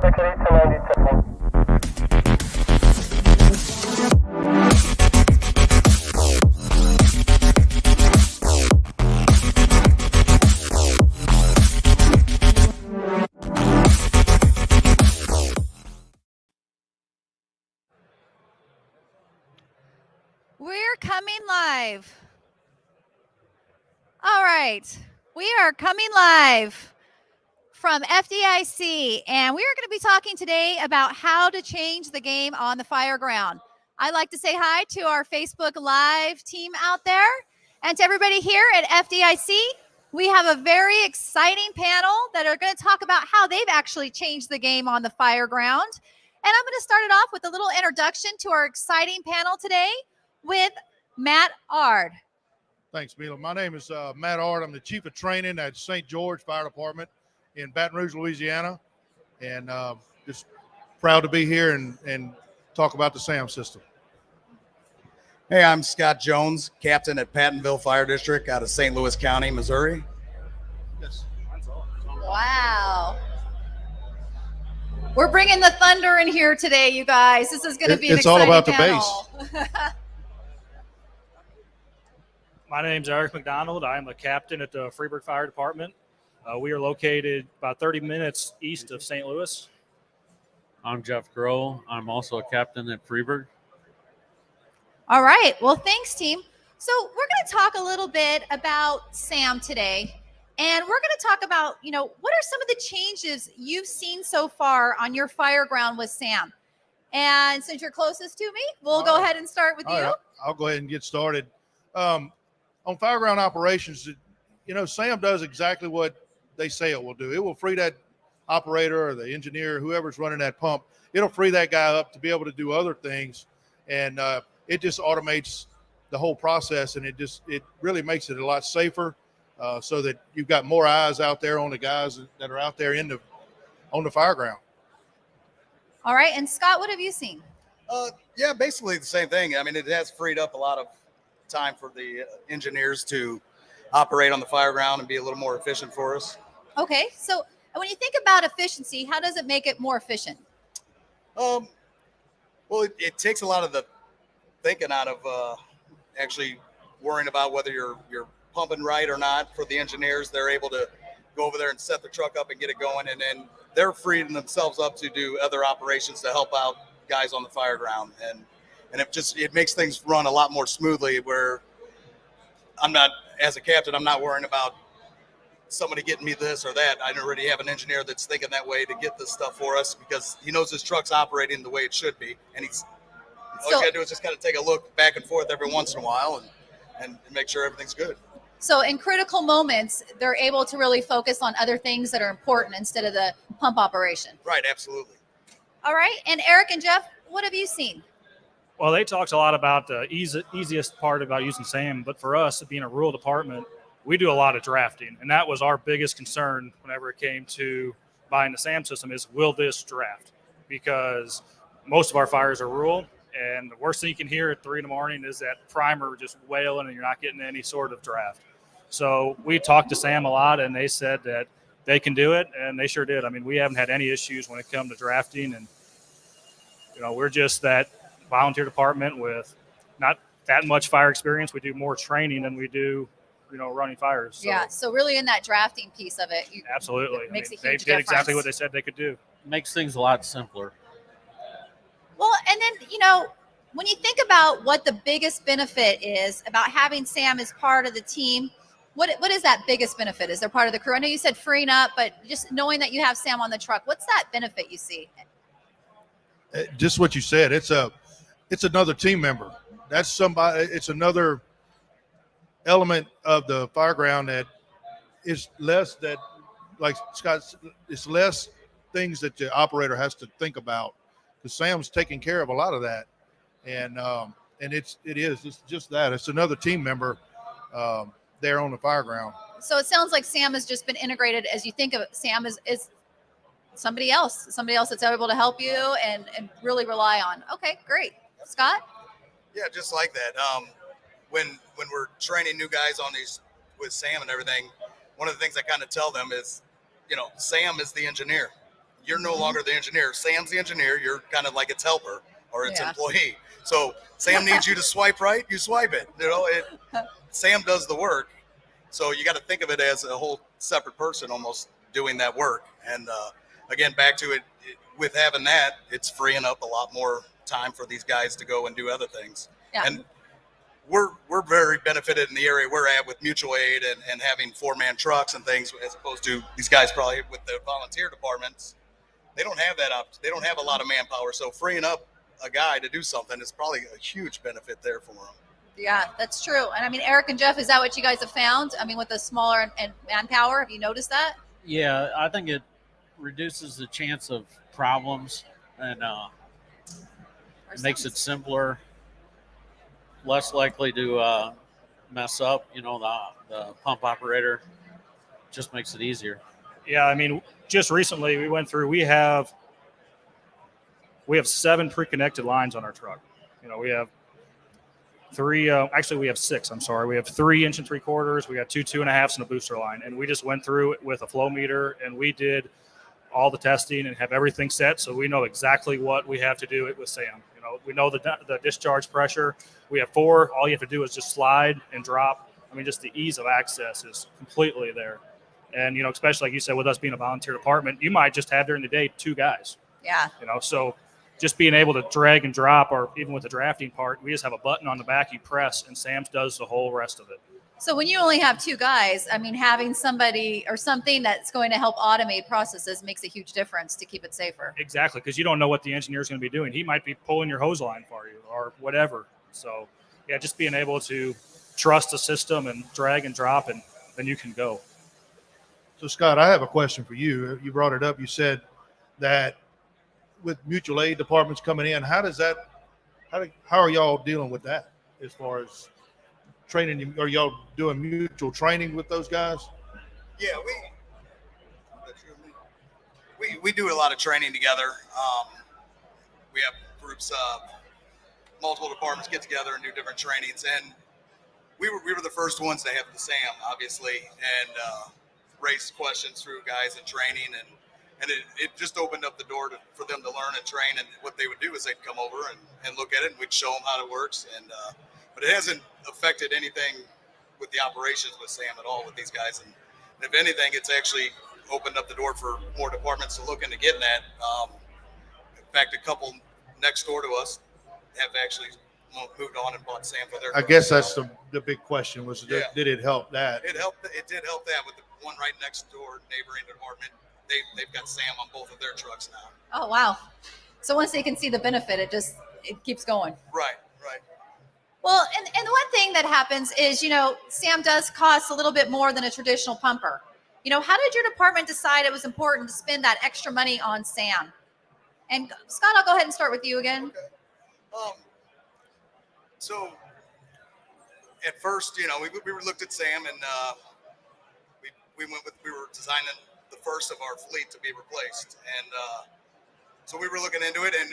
We're coming live. All right, we are coming live from FDIC, and we are going to be talking today about how to change the game on the Fireground. I'd like to say hi to our Facebook Live team out there and to everybody here at FDIC. We have a very exciting panel that are going to talk about how they've actually changed the game on the Fireground. And I'm going to start it off with a little introduction to our exciting panel today with Matt Ard. Thanks, Milla. My name is Matt Ard. I'm the Chief of Training at St. George Fire Department in Baton Rouge, Louisiana, and just proud to be here and talk about the SAM system. Hey, I'm Scott Jones, captain at Pattonville Fire District out of St. Louis County, Missouri. Yes. Wow. We're bringing the thunder in here today, you guys. This is going to be an exciting all about panel. The bass. My name's Eric McDonald. I'm a captain at the Freeburg Fire Department. We are located about 30 minutes east of St. Louis. I'm Jeff Groh. I'm also a captain at Freeburg. All right. Well, thanks, team. So we're going to talk a little bit about SAM today. And we're going to talk about, what are some of the changes you've seen so far on your Fireground with SAM? And since you're closest to me, we'll go ahead and start with you. Right. I'll go ahead and get started. On Fireground operations, SAM does exactly what they say it will do. It will free that operator or the engineer, whoever's running that pump. It'll free that guy up to be able to do other things. And it just automates the whole process. And it really makes it a lot safer. So that you've got more eyes out there on the guys that are out there on the Fireground. All right. And Scott, what have you seen? Yeah, basically the same thing. I mean, it has freed up a lot of time for the engineers to operate on the Fireground and be a little more efficient for us. Okay. So when you think about efficiency, how does it make it more efficient? Well, it takes a lot of the thinking out of actually worrying about whether you're pumping right or not. For the engineers, they're able to go over there and set the truck up and get it going, and then they're freeing themselves up to do other operations to help out guys on the Fireground, and it makes things run a lot more smoothly, where as a captain, I'm not worrying about somebody getting me this or that. I already have an engineer that's thinking that way to get this stuff for us, because he knows his truck's operating the way it should be, and all you gotta do is just kind of take a look back and forth every once in a while and make sure everything's good. So in critical moments, they're able to really focus on other things that are important instead of the pump operation. Right, absolutely. All right. And Eric and Jeff, what have you seen? Well, they talked a lot about the easiest part about using SAM, but for us, being a rural department, we do a lot of drafting, and that was our biggest concern whenever it came to buying the SAM system is, will this draft? Because most of our fires are rural, and the worst thing you can hear at 3 a.m. is that primer just wailing and you're not getting any sort of draft. So we talked to SAM a lot, and they said that they can do it, and they sure did. I mean, we haven't had any issues when it comes to drafting, and we're just that volunteer department with not that much fire experience. We do more training than we do, running fires. So. Yeah, so really in that drafting piece of it. Absolutely. It makes a huge they difference. did exactly what they said they could do. Makes things a lot simpler. Well, and then, when you think about what the biggest benefit is about having SAM as part of the team, what is that biggest benefit? Is there part of the crew? I know you said freeing up, but just knowing that you have SAM on the truck, what's that benefit you see? Just what you said. It's another team member. That's somebody. It's another element of the Fireground that is less that, like Scott, it's less things that the operator has to think about, because Sam's taking care of a lot of that, and it is just that. It's another team member there on the Fireground. So it sounds like SAM has just been integrated. As you think of it, SAM is somebody else that's able to help you and really rely on. Okay, great. Scott? Yeah, just like that. When we're training new guys on these with SAM and everything, one of the things I kind of tell them is, SAM is the engineer. you're no longer the engineer. Sam's the engineer. You're kind of like its helper or its Yeah. employee. So Sam needs you to swipe right, you swipe it. Sam does the work. So you got to think of it as a whole separate person almost doing that work. And again, back to it, with having that, it's freeing up a lot more time for these guys to go and do other things. Yeah. And we're very benefited in the area we're at with mutual aid and having 4-man trucks and things, as opposed to these guys probably with the volunteer departments. They don't have that up. They don't have a lot of manpower. So freeing up a guy to do something is probably a huge benefit there for them. Yeah, that's true. And I mean, Eric and Jeff, is that what you guys have found? I mean, with the smaller and manpower, have you noticed that? Yeah, I think it reduces the chance of problems and Or makes some- it simpler, less likely to mess up. The pump operator just makes it easier. Yeah, I mean, just recently we went through. We have 7 pre-connected lines on our truck. We have 3. Actually, we have 6. I'm sorry. We have 3 inch and 3/4. We got 2 2.5s and a booster line, and we just went through it with a flow meter, and we did all the testing and have everything set, so we know exactly what we have to do it with Sam. We know the discharge pressure. We have 4. All you have to do is just slide and drop. I mean, just the ease of access is completely there. And, especially like you said, with us being a volunteer department, you might just have during the day 2 guys, Yeah. so just being able to drag and drop, or even with the drafting part, we just have a button on the back you press, and Sam does the whole rest of it. So when you only have 2 guys, I mean, having somebody or something that's going to help automate processes makes a huge difference to keep it safer. Exactly, because you don't know what the engineer is going to be doing. He might be pulling your hose line for you or whatever. So, yeah, just being able to trust the system and drag and drop, and then you can go. So, Scott, I have a question for you. You brought it up. You said that with mutual aid departments coming in, how are y'all dealing with that as far as training? Are y'all doing mutual training with those guys? Yeah, we do a lot of training together. We have groups, multiple departments get together and do different trainings, and we were the first ones to have the SAM, obviously, and raise questions through guys in training, and it just opened up the door for them to learn and train. And what they would do is they'd come over and look at it, and we'd show them how it works. And but it hasn't affected anything with the operations with SAM at all with these guys. And if anything, it's actually opened up the door for more departments to look into getting that. In fact, a couple next door to us have actually moved on and bought SAM for their. I guess that's the big question was, Yeah. Did it help that? It helped. It did help that with the one right next door neighboring department. They've got SAM on both of their trucks now. Oh, wow. So once they can see the benefit, it keeps going. Right. Well, and the one thing that happens is, SAM does cost a little bit more than a traditional pumper. How did your department decide it was important to spend that extra money on SAM? And Scott, I'll go ahead and start with you again. Okay. So at first, we looked at SAM, and we were designing the first of our fleet to be replaced, and so we were looking into it, and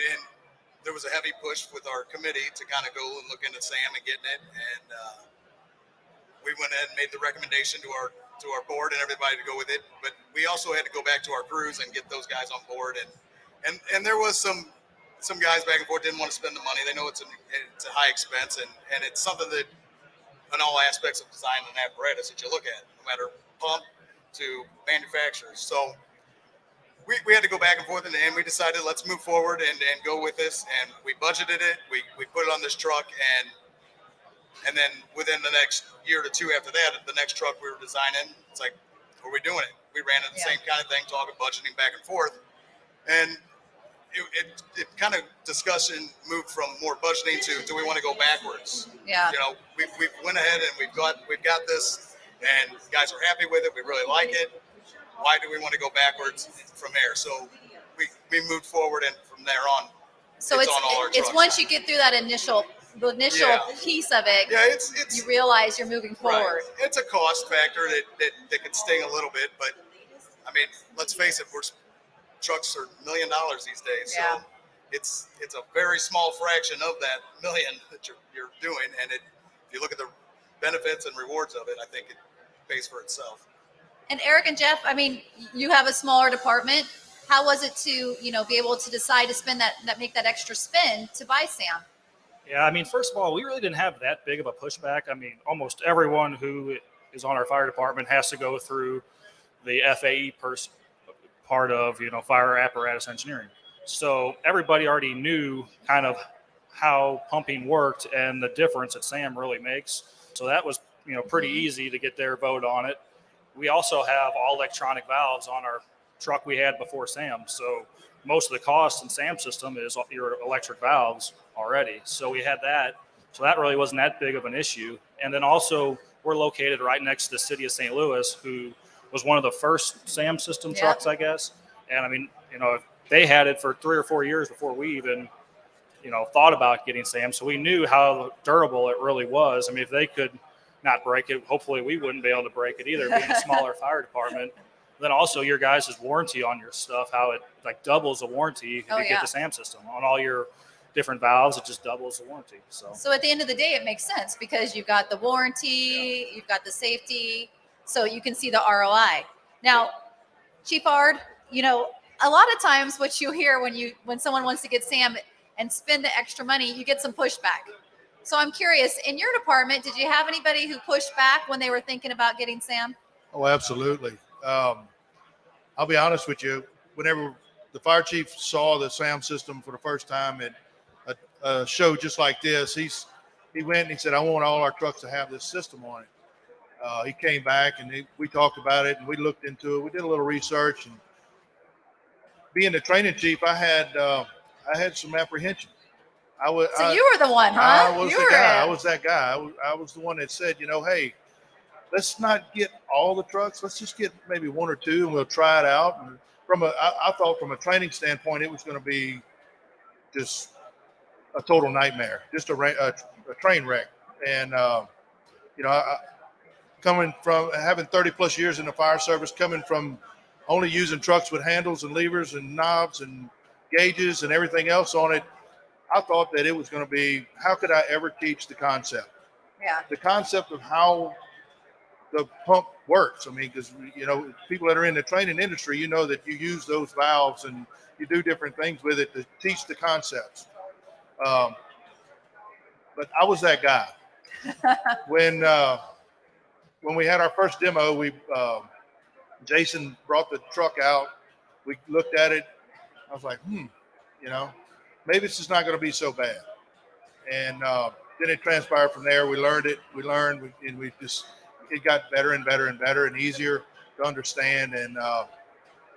there was a heavy push with our committee to kind of go and look into SAM and getting it, and we went ahead and made the recommendation to our board and everybody to go with it. But we also had to go back to our crews and get those guys on board, and there was some guys back and forth didn't want to spend the money. They know it's a high expense, and it's something that in all aspects of design and apparatus that you look at, no matter pump to manufacturers. So we had to go back and forth, and we decided let's move forward and go with this. And we budgeted it. We put it on this truck, and then within the next year to 2 after that, the next truck we were designing, it's like, are we doing it? We ran into the same kind of thing, talking budgeting back and forth, and it kind of discussion moved from more budgeting to do we want to go backwards? Yeah. We went ahead and we've got this, and guys are happy with it. We really like it. Why do we want to go backwards from there? So we moved forward, and from there on, So it's on all our it's trucks once now. you get through that initial Yeah. piece of it, Yeah, it's you realize you're moving forward. right. It's a cost factor that could sting a little bit, but I mean, let's face it, trucks are $1 million these days. Yeah. So it's a very small fraction of that million that you're doing, and if you look at the benefits and rewards of it, I think it pays for itself. And Eric and Jeff, I mean, you have a smaller department. how was it to, be able to decide to spend that make that extra spin to buy Sam? Yeah, I mean, first of all, we really didn't have that big of a pushback. I mean, almost everyone who is on our fire department has to go through the FAE part of, fire apparatus engineering. So everybody already knew kind of how pumping worked and the difference that Sam really makes. So that was, pretty easy to get their vote on it. We also have all electronic valves on our truck we had before Sam. So most of the cost in Sam's system is your electric valves already. So we had that. So that really wasn't that big of an issue. And then also we're located right next to the city of St. Louis, who was one of the first Sam system trucks, I guess. And I mean, they had it for 3 or 4 years before we even, thought about getting Sam. So we knew how durable it really was. I mean, if they could not break it, hopefully we wouldn't be able to break it either, being a smaller fire department. Then also your guys' warranty on your stuff, how it like doubles the warranty if you get the SAM system on all your different valves. It just doubles the warranty. So at the end of the day, it makes sense because you've got the warranty, you've got the safety, so you can see the ROI. Now, Chief Ard, a lot of times what you hear when someone wants to get SAM and spend the extra money, you get some pushback. So I'm curious, in your department, did you have anybody who pushed back when they were thinking about getting SAM? Oh, absolutely. I'll be honest with you. Whenever the fire chief saw the SAM system for the first time at a show just like this, he went and he said, "I want all our trucks to have this system on it." He came back and we talked about it and we looked into it. We did a little research, and being the training chief, I had some apprehension. You were the one, huh? I was the guy. I was that guy. I was the one that said, hey, let's not get all the trucks. Let's just get maybe 1 or 2, and we'll try it out. And I thought from a training standpoint, it was going to be just a total nightmare, just a train wreck. And coming from having 30 plus years in the fire service, coming from only using trucks with handles and levers and knobs and gauges and everything else on it, I thought that it was going to be, how could I ever teach the concept? Yeah. The concept of how the pump works. I mean, because, people that are in the training industry, that you use those valves and you do different things with it to teach the concepts. But I was that guy. When we had our first demo, Jason brought the truck out. We looked at it. I was like, maybe this is not going to be so bad. And then it transpired from there. We learned it. It got better and better and better and easier to understand. And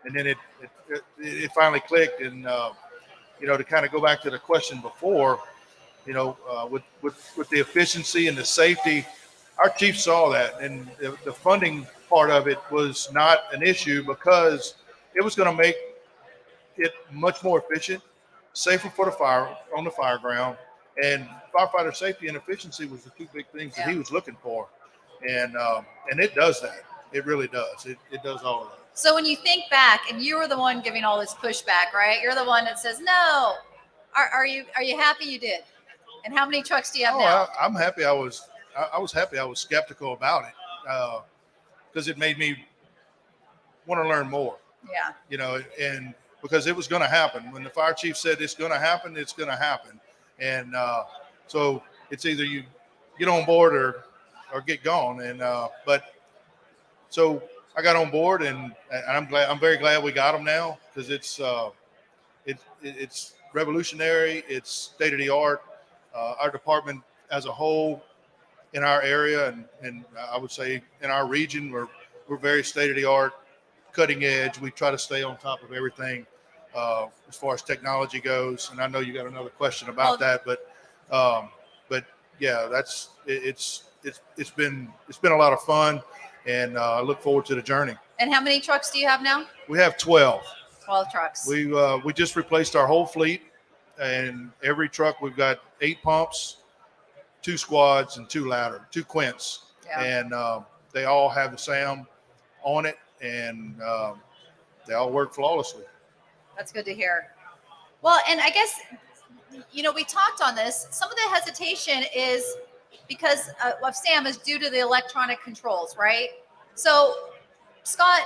then it finally clicked. And, to kind of go back to the question before, with the efficiency and the safety, our chief saw that. And the funding part of it was not an issue because it was going to make it much more efficient, safer for the fire on the Fireground, and firefighter safety and efficiency was the 2 big things that he was looking for. And it does that. It really does. It does all of that. So when you think back, and you were the one giving all this pushback, right? You're the one that says, no. Are you happy you did? And how many trucks do you have now? I'm happy. I was happy. I was skeptical about it because it made me want to learn more. Yeah. And because it was going to happen. When the fire chief said it's going to happen, it's going to happen. And so it's either you get on board or get gone. And so I got on board, and I'm very glad we got them now because it's revolutionary. It's state of the art. Our department as a whole in our area and I would say in our region, we're very state of the art, cutting edge. We try to stay on top of everything as far as technology goes. And I know you got another question about that, but yeah, it's been a lot of fun, and I look forward to the journey. And how many trucks do you have now? We have 12. 12 trucks. We just replaced our whole fleet, and every truck we've got 8 pumps, 2 squads, and 2 quints. Yeah. And they all have the SAM on it, and they all work flawlessly. That's good to hear. Well, and I guess, we talked on this. Some of the hesitation is because of SAM is due to the electronic controls, right? So, Scott,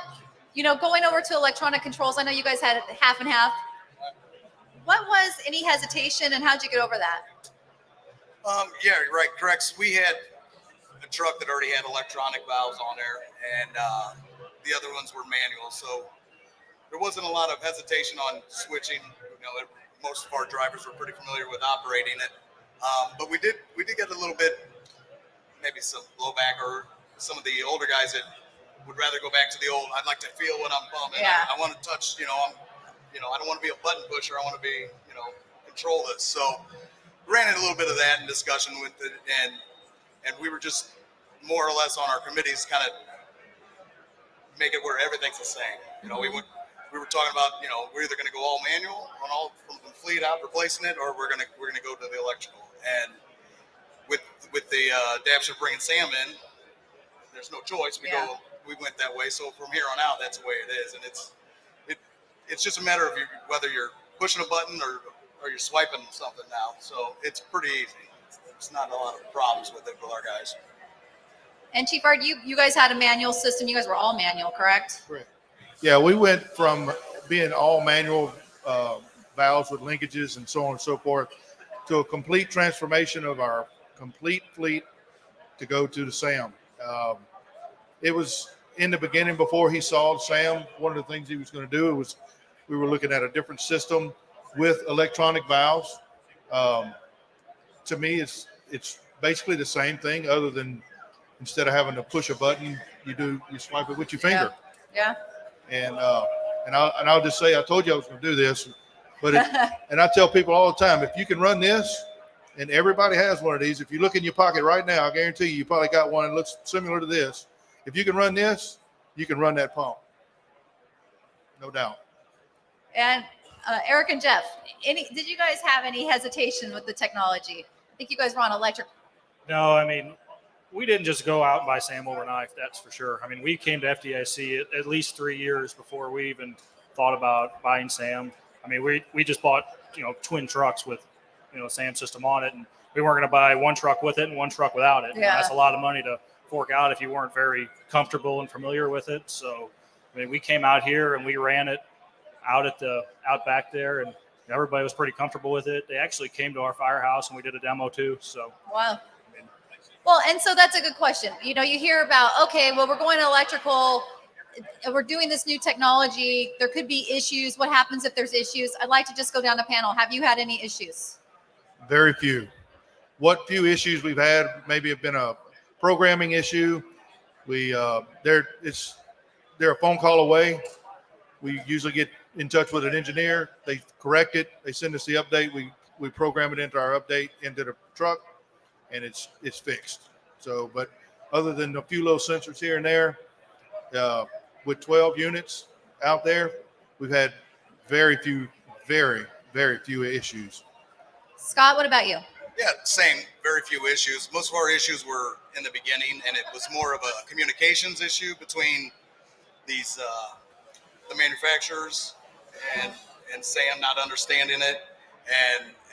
going over to electronic controls, I know you guys had half and half. What was any hesitation and how'd you get over that? Yeah, right, correct. We had a truck that already had electronic valves on there, and the other ones were manual. So there wasn't a lot of hesitation on switching. Most of our drivers were pretty familiar with operating it. But we did get a little bit, maybe some blowback, or some of the older guys that would rather go back to the old. I'd like to feel what I'm pumping. Yeah. I want to touch. I don't want to be a button pusher. I want to be, control this. So ran into a little bit of that in discussion with it, and we were just more or less on our committees, kind of make it where everything's the same. We were talking about, we're either going to go all manual on all from the fleet out replacing it, or we're going to go to the electrical. And with the adaption bringing Sam in, there's no choice. We went that way. So from here on out, that's the way it is. And it's just a matter of whether you're pushing a button or you're swiping something now. So it's pretty easy. It's not a lot of problems with it with our guys. And Chief Ard, you guys had a manual system. You guys were all manual, correct? Correct. Yeah, we went from being all manual valves with linkages and so on and so forth to a complete transformation of our complete fleet to go to the SAM. It was in the beginning, before he saw Sam, one of the things he was going to do was we were looking at a different system with electronic valves. To me, it's basically the same thing, other than instead of having to push a button, you swipe it with your finger. Yeah. And I'll just say, I told you I was going to do this, but and I tell people all the time, if you can run this, and everybody has one of these, if you look in your pocket right now, I guarantee you probably got one that looks similar to this. If you can run this, you can run that pump, no doubt. And Eric and Jeff, did you guys have any hesitation with the technology? I think you guys were on electric. No, I mean, we didn't just go out and buy SAM overnight, that's for sure. I mean, we came to FDIC at least 3 years before we even thought about buying SAM. I mean, we just bought, twin trucks with, SAM system on it, and we weren't going to buy one truck with it and one truck without it. Yeah. That's a lot of money to fork out if you weren't very comfortable and familiar with it. So, I mean, we came out here and we ran it out back there, and everybody was pretty comfortable with it. They actually came to our firehouse and we did a demo too. So, wow. Well, and so that's a good question. You hear about, okay, well, we're going to electrical, we're doing this new technology. There could be issues. What happens if there's issues? I'd like to just go down the panel. Have you had any issues? Very few. What few issues we've had maybe have been a programming issue. They're a phone call away. We usually get in touch with an engineer. They correct it. They send us the update. We program it into our update into the truck, and it's fixed. So, but other than a few little sensors here and there, with 12 units out there, we've had very few issues. Scott, what about you? Yeah, same. Very few issues. Most of our issues were in the beginning, and it was more of a communications issue between these the manufacturers and SAM not understanding it,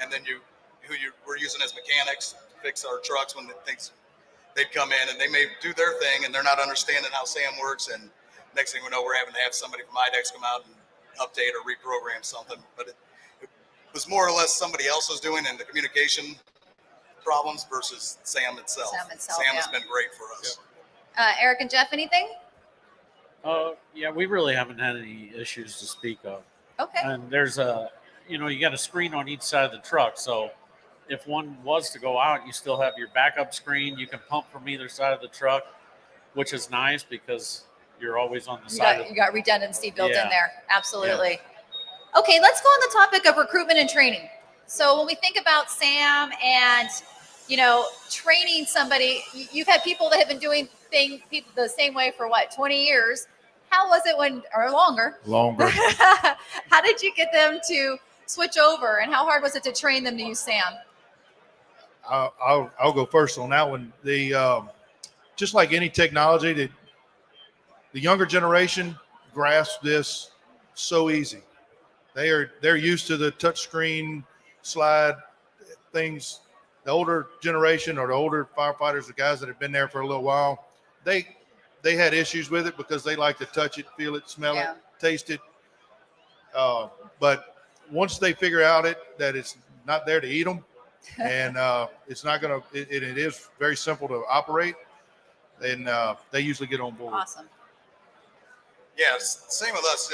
and then who you were using as mechanics to fix our trucks when they'd come in and they may do their thing and they're not understanding how SAM works, and next thing we know, we're having to have somebody from IDEX come out and update or reprogram something. But it was more or less somebody else was doing in the communication problems versus SAM itself. SAM has been great for us. Eric and Jeff, anything? Yeah, we really haven't had any issues to speak of. Okay. And there's you got a screen on each side of the truck. So if one was to go out, you still have your backup screen. You can pump from either side of the truck, which is nice because you're always on the side. You got redundancy built in Yeah. there. Absolutely. Yeah. Okay, let's go on the topic of recruitment and training. So when we think about SAM and, training somebody, you've had people that have been doing things the same way for 20 years. How was it or longer? Longer. How did you get them to switch over, and how hard was it to train them to use SAM? I'll go first on that one. Just like any technology, the younger generation grasps this so easy. They're used to the touchscreen slide things. The older generation or the older firefighters, the guys that have been there for a little while, they they had issues with it because they like to touch it, feel it, smell Yeah. it, taste it. But once they figure out that it's not there to eat them, and it's not going to, it is very simple to operate, and they usually get on board. Awesome. Yeah, same with us.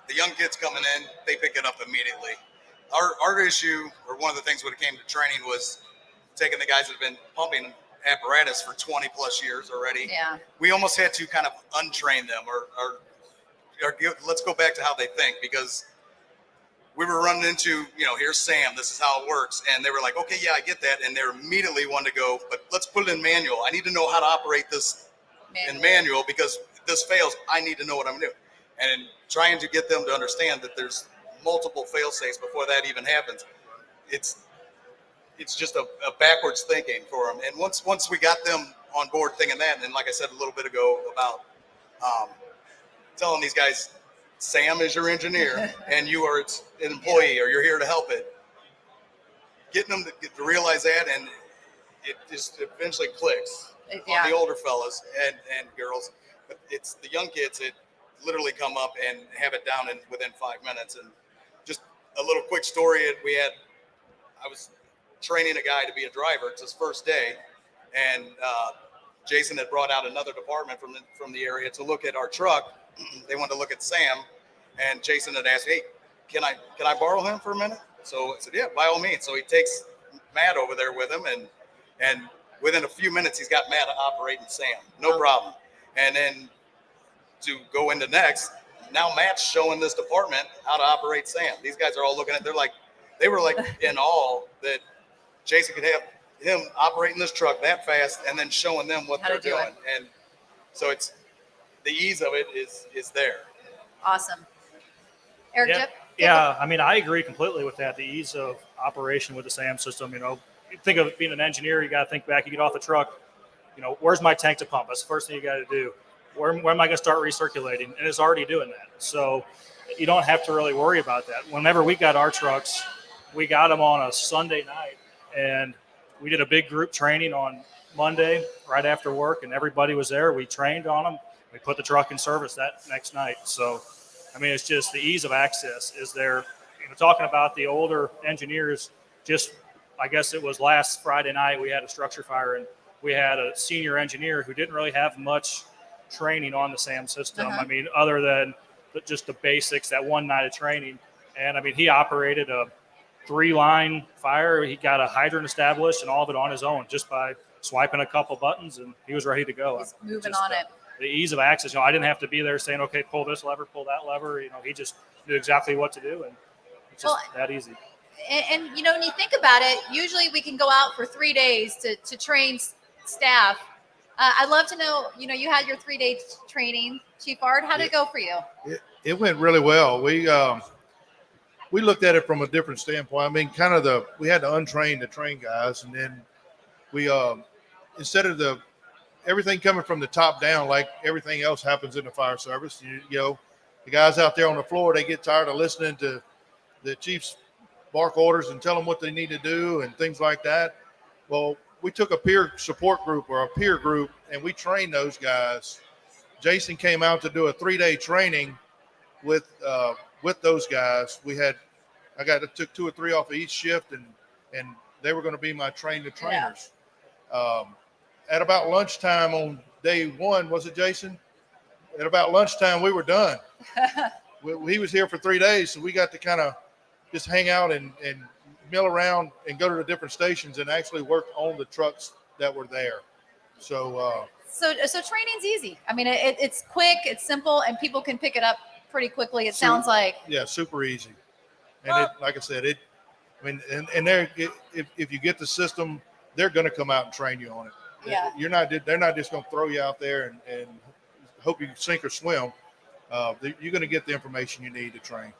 The young kids coming in, they pick it up immediately. Our issue, or one of the things when it came to training, was taking the guys that have been pumping apparatus for 20 plus years already. Yeah. We almost had to kind of untrain them or let's go back to how they think, because we were running into, here's Sam, this is how it works. And they were like, okay, yeah, I get that. And they're immediately wanting to go, but let's put it in manual. I need to know how to operate this in manual, because if this fails, I need to know what I'm doing. And trying to get them to understand that there's multiple fail safes before that even happens. It's just a backwards thinking for them. And once we got them on board thinking that, and like I said a little bit ago about telling these guys, Sam is your engineer and you are an employee, or you're here to help it. Getting them to realize that, and it just eventually clicks on the older fellas and girls. But it's the young kids that literally come up and have it down within 5 minutes. And just a little quick story. I was training a guy to be a driver. It's his first day, and Jason had brought out another department from the area to look at our truck. They wanted to look at Sam, and Jason had asked, "Hey, can I borrow him for a minute?" So I said, "Yeah, by all means." So he takes Matt over there with him, and within a few minutes, he's got Matt operating Sam, no problem. And then to go into next, now Matt's showing this department how to operate Sam. These guys are all looking at, they were like in awe that Jason could have him operating this truck that fast and then showing them what they're doing. And so it's the ease of it is there. Awesome. Eric, Jeff? Yeah, I mean, I agree completely with that. The ease of operation with the SAM system, you think of being an engineer, you got to think back, you get off the truck, where's my tank to pump? That's the first thing you got to do. Where am I going to start recirculating? And it's already doing that. So you don't have to really worry about that. Whenever we got our trucks, we got them on a Sunday night, and we did a big group training on Monday right after work, and everybody was there. We trained on them. We put the truck in service that next night. So, I mean, it's just the ease of access is there. Talking about the older engineers, I guess it was last Friday night, we had a structure fire, and we had a senior engineer who didn't really have much training on the SAM system. I mean, other than just the basics, that one night of training. And I mean, he operated a 3-line fire. He got a hydrant established and all of it on his own just by swiping a couple buttons, and he was ready to go. He's moving on it. The ease of access. I didn't have to be there saying, okay, pull this lever, pull that lever. He just knew exactly what to do, and it's just that easy. And when you think about it, usually we can go out for 3 days to train staff. I'd love to know, you had your 3-day training, Chief Ard. How did it go for you? It went really well. We looked at it from a different standpoint. I mean, we had to untrain the train guys, and then we instead of everything coming from the top down, like everything else happens in the fire service, the guys out there on the floor, they get tired of listening to the chief's bark orders and tell them what they need to do and things like that. Well, we took a peer support group or a peer group, and we trained those guys. Jason came out to do a 3-day training with those guys. I took 2 or 3 off of each shift, and they were going to be my trainers. At about lunchtime on day 1, was it, Jason? At about lunchtime, we were done. He was here for 3 days, so we got to kind of just hang out and mill around and go to the different stations and actually work on the trucks that were there. So training's easy. I mean, it's quick, it's simple, and people can pick it up pretty quickly. It sounds like. Yeah, super easy. And like I said, if you get the system, they're going to come out and train you on it. Yeah. They're not just going to throw you out there and hope you sink or swim. You're going to get the information you need to train.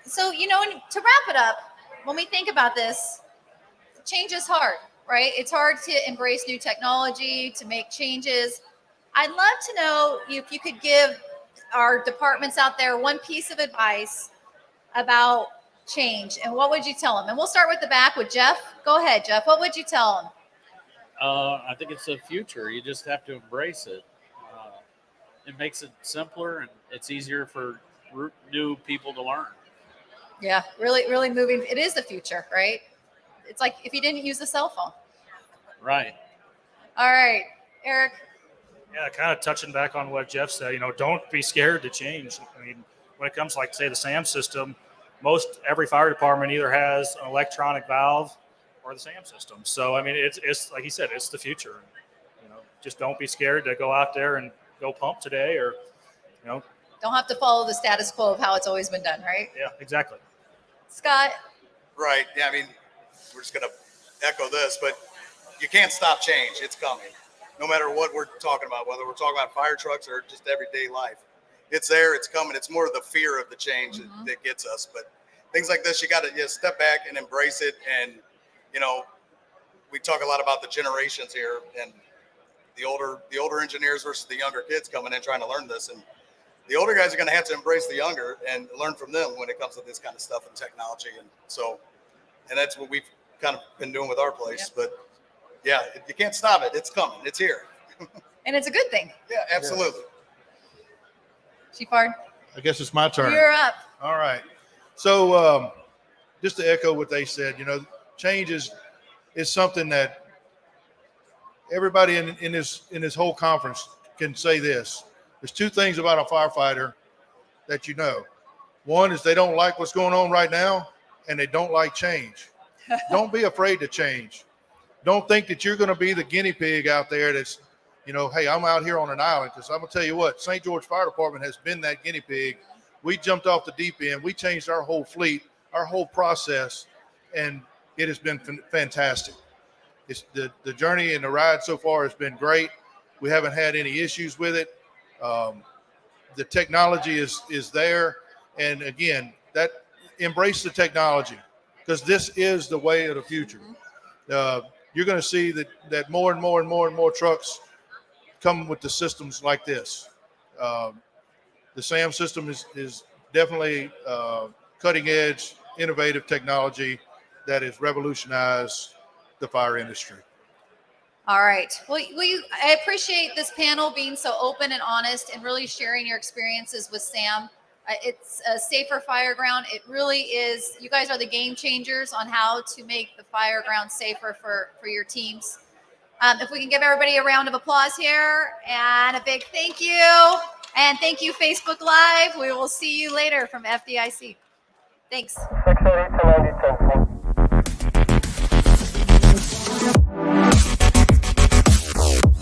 So, to wrap it up, when we think about this, change is hard, right? It's hard to embrace new technology, to make changes. I'd love to know if you could give our departments out there one piece of advice about change, and what would you tell them? And we'll start with the back with Jeff. Go ahead, Jeff. What would you tell them? I think it's the future. You just have to embrace it. it makes it simpler and it's easier for new people to learn. Yeah, really moving. It is the future, right? It's like if you didn't use the cell phone. Right. All right, Eric. Yeah, kind of touching back on what Jeff said, don't be scared to change. I mean, when it comes to, like, say, the SAM system, every fire department either has an electronic valve or the SAM system. So, I mean, it's like he said, it's the future. Just don't be scared to go out there and go pump today, or, Don't have to follow the status quo of how it's always been done, right? Yeah, exactly. Scott. Right. Yeah. I mean, we're just going to echo this, but you can't stop change. It's coming. No matter what we're talking about, whether we're talking about fire trucks or just everyday life, it's there, it's coming. It's more the fear of the change that gets us. But things like this, you got to step back and embrace it. And, we talk a lot about the generations here and the older engineers versus the younger kids coming in trying to learn this. And the older guys are going to have to embrace the younger and learn from them when it comes to this kind of stuff and technology. And that's what we've kind of been doing with our place. Yep. But yeah, you can't stop it. It's coming. It's here. And it's a good thing. Yeah, absolutely. Chief Ard. I guess it's my turn. You're up. All right. So just to echo what they said, change is something that everybody in this whole conference can say this. There's two things about a firefighter that One is they don't like what's going on right now, and they don't like change. Don't be afraid to change. Don't think that you're going to be the guinea pig out there that's, hey, I'm out here on an island. Because I'm going to tell you what, St. George Fire Department has been that guinea pig. We jumped off the deep end. We changed our whole fleet, our whole process, and it has been fantastic. It's the journey and the ride so far has been great. We haven't had any issues with it. The technology is there. And again, that embrace the technology, because this is the way of the future. You're going to see that more and more and more and more trucks come with the systems like this. The SAM system is definitely cutting edge, innovative technology that has revolutionized the fire industry. All right. Well, I appreciate this panel being so open and honest and really sharing your experiences with SAM. It's a safer Fireground. It really is. You guys are the game changers on how to make the Fireground safer for your teams. If we can give everybody a round of applause here and a big thank you. And thank you, Facebook Live. We will see you later from FDIC. Thanks.